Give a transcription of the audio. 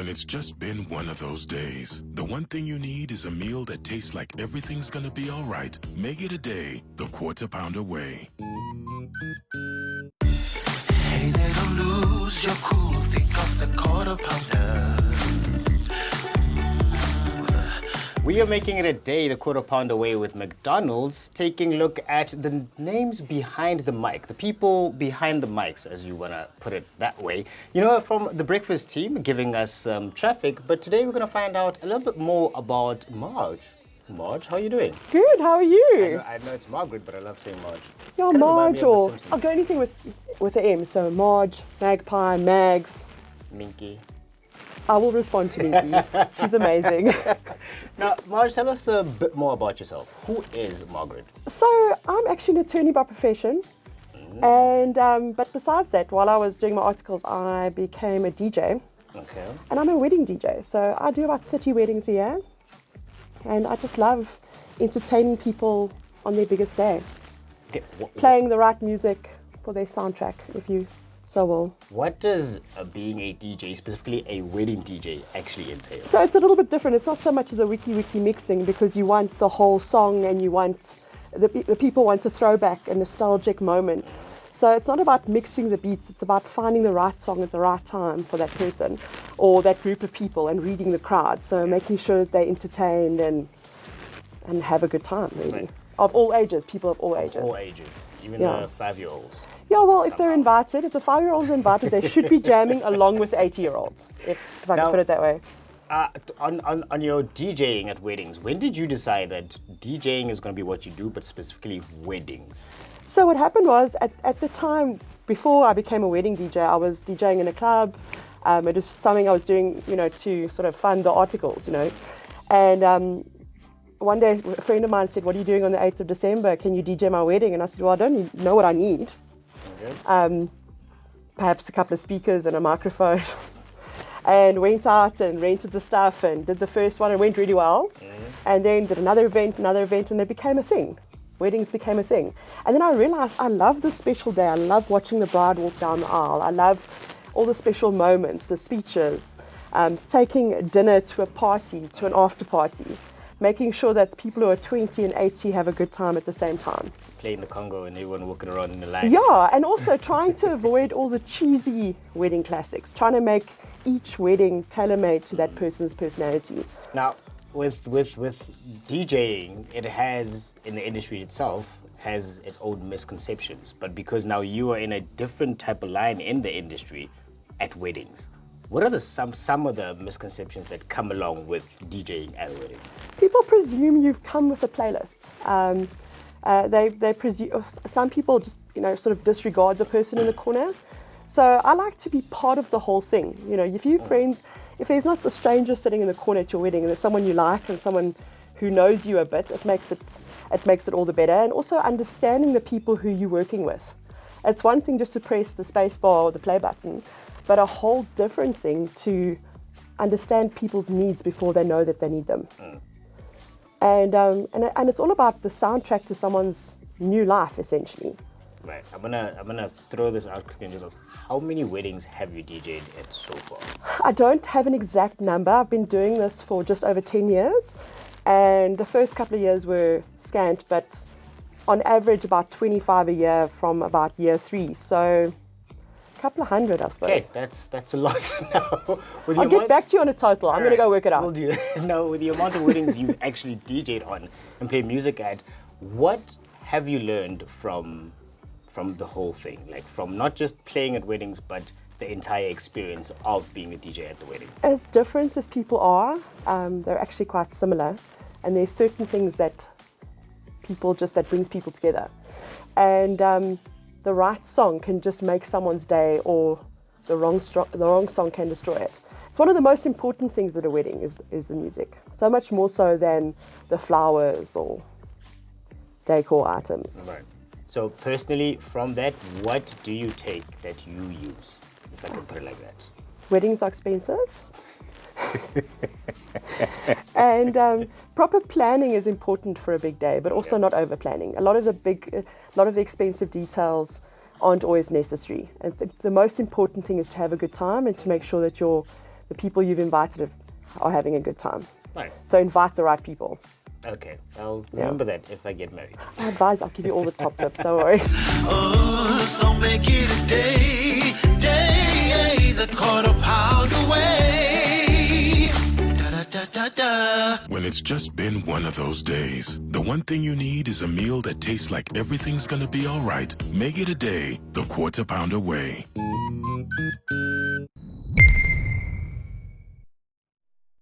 when it's just been one of those days. The one thing you need is a meal that tastes like everything's gonna be all right. Make it a day the Quarter Pounder way. Hey there, don't lose your cool. Think of the Quarter Pounder. We are making it a day the Quarter Pounder way with McDonald's, taking a look at the names behind the mic, the people behind the mics, as you want to put it that way. You know, from the breakfast team giving us traffic, but today we're going to find out a little bit more about Marge. Marge, how are you doing? Good, how are you? I know it's Margaret, but I love saying Marge. Yeah, Kind of remind Marge, me of The or Simpsons. I'll go anything with the M. So Marge, Magpie, Mags. Minky. I will respond to Minky. She's amazing. Now, Marge, tell us a bit more about yourself. Who is Margaret? So I'm actually an attorney by profession. And but besides that, while I was doing my articles, I became a DJ. Okay. And I'm a wedding DJ. So I do about 30 weddings a year. And I just love entertaining people on their biggest day. Okay, Playing the right music for their soundtrack, if you so will. What does being a DJ, specifically a wedding DJ, actually entail? So it's a little bit different. It's not so much the wiki mixing, because you want the whole song and you want the people want a throwback, a nostalgic moment. So it's not about mixing the beats, it's about finding the right song at the right time for that person or that group of people and reading the crowd. So making sure that they're entertained and have a good time, really. Right. Of all ages, people of all ages. All ages, even Yeah. the 5-year-olds. Yeah, well, if they're invited, if the 5-year-olds are invited, they should be jamming along with 80-year-olds, if I Now- can put it that way. On your DJing at weddings, when did you decide that DJing is going to be what you do, but specifically weddings? So what happened was, at the time, before I became a wedding DJ, I was DJing in a club. It was something I was doing, to sort of fund the articles, And one day, a friend of mine said, "What are you doing on the 8th of December? Can you DJ my wedding?" And I said, "Well, I don't know what I need. Okay. Perhaps a couple of speakers and a microphone." And went out and rented the stuff and did the first one. It went really well. And then did another event, and it became a thing. Weddings became a thing. And then I realized I love this special day. I love watching the bride walk down the aisle. I love all the special moments, the speeches, taking dinner to a party, to an after party, making sure that people who are 20 and 80 have a good time at the same time. Playing the Congo and everyone walking around in the line. Yeah, and also trying to avoid all the cheesy wedding classics, trying to make each wedding tailor-made to that person's personality. Now, with DJing, it has, in the industry itself, has its own misconceptions. But because now you are in a different type of line in the industry at weddings, what are some of the misconceptions that come along with DJing at a wedding? People presume you've come with a playlist. They presume, some people just sort of disregard the person in the corner. So I like to be part of the whole thing. If there's not a stranger sitting in the corner at your wedding, and there's someone you like and someone who knows you a bit, it makes it all the better. And also understanding the people who you're working with. It's one thing just to press the space bar or the play button, but a whole different thing to understand people's needs before they know that they need them. And it's all about the soundtrack to someone's new life, essentially. Right. I'm gonna throw this out quickly and just ask, how many weddings have you DJed at so far? I don't have an exact number. I've been doing this for just over 10 years, and the first couple of years were scant, but on average about 25 a year from about year 3. So a couple of hundred, I suppose. Okay, that's a lot now. I'll get back to you on a total. I'm going to go work it out. We'll do that. Now, with the amount of weddings you've actually DJed on and played music at, what have you learned from the whole thing? Like, from not just playing at weddings, but the entire experience of being a DJ at the wedding? As different as people are, they're actually quite similar. And there's certain things that brings people together. And the right song can just make someone's day, or the wrong song can destroy it. It's one of the most important things at a wedding is the music. So much more so than the flowers or decor items. Right. So personally, from that, what do you take that you use, if I can put it like that? Weddings are expensive. And proper planning is important for a big day, but also not over planning. A lot of the expensive details aren't always necessary. And the most important thing is to have a good time and to make sure that your the people you've invited are having a good time. Right. So invite the right people. Okay, I'll remember that if I get married. I advise, I'll give you all the top tips, don't worry. Oh, so make it a day, the quarter pound away. Da da da da da. When it's just been one of those days, the one thing you need is a meal that tastes like everything's gonna be alright. Make it a day the quarter pounder way.